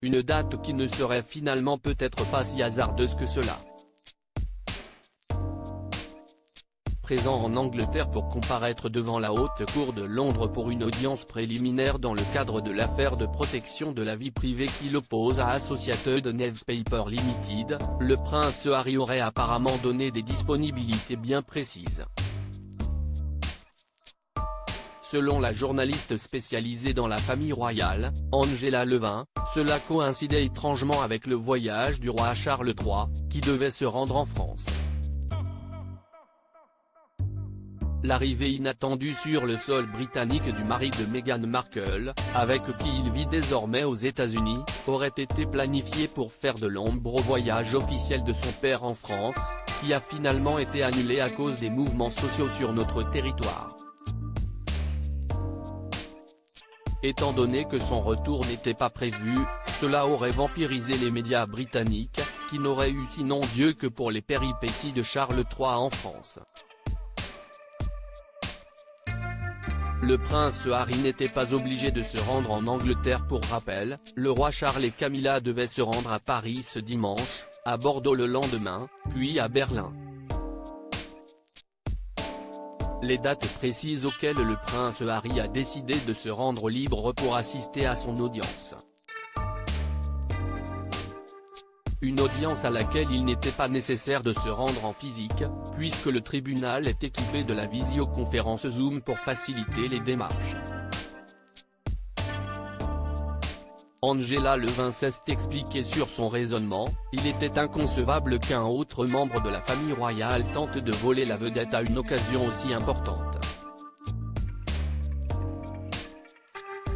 une date qui ne serait finalement peut-être pas si hasardeuse que cela. Présent en Angleterre pour comparaître devant la Haute Cour de Londres pour une audience préliminaire dans le cadre de l'affaire de protection de la vie privée qui l'oppose à Associated Newspaper Limited, le prince Harry aurait apparemment donné des disponibilités bien précises. Selon la journaliste spécialisée dans la famille royale, Angela Levin, cela coïncidait étrangement avec le voyage du roi Charles III, qui devait se rendre en France. L'arrivée inattendue sur le sol britannique du mari de Meghan Markle, avec qui il vit désormais aux États-Unis, aurait été planifiée pour faire de l'ombre au voyage officiel de son père en France, qui a finalement été annulé à cause des mouvements sociaux sur notre territoire. Étant donné que son retour n'était pas prévu, cela aurait vampirisé les médias britanniques, qui n'auraient eu sinon Dieu que pour les péripéties de Charles III en France. Le prince Harry n'était pas obligé de se rendre en Angleterre pour rappel, le roi Charles et Camilla devaient se rendre à Paris ce dimanche, à Bordeaux le lendemain, puis à Berlin. Les dates précises auxquelles le prince Harry a décidé de se rendre libre pour assister à son audience. Une audience à laquelle il n'était pas nécessaire de se rendre en physique, puisque le tribunal est équipé de la visioconférence Zoom pour faciliter les démarches. Angela Levin s'est expliquée sur son raisonnement, il était inconcevable qu'un autre membre de la famille royale tente de voler la vedette à une occasion aussi importante.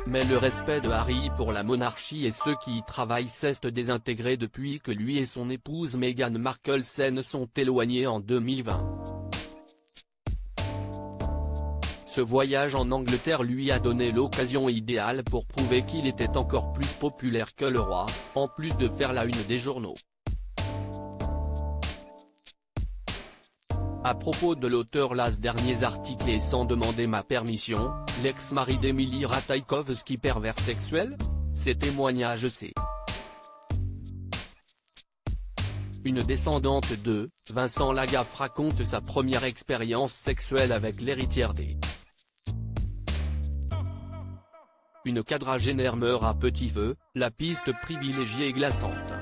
Mais le respect de Harry pour la monarchie et ceux qui y travaillent s'est désintégré depuis que lui et son épouse Meghan Markle se sont éloignés en 2020. Ce voyage en Angleterre lui a donné l'occasion idéale pour prouver qu'il était encore plus populaire que le roi, en plus de faire la une des journaux. À propos de l'auteur las derniers articles et sans demander ma permission, l'ex-mari d'Emily Ratajkowski pervers sexuel ? Ces témoignages c'est. Une descendante de Vincent Lagaffe raconte sa première expérience sexuelle avec l'héritière des. Une quadragénaire meurt à petit feu, la piste privilégiée est glaçante.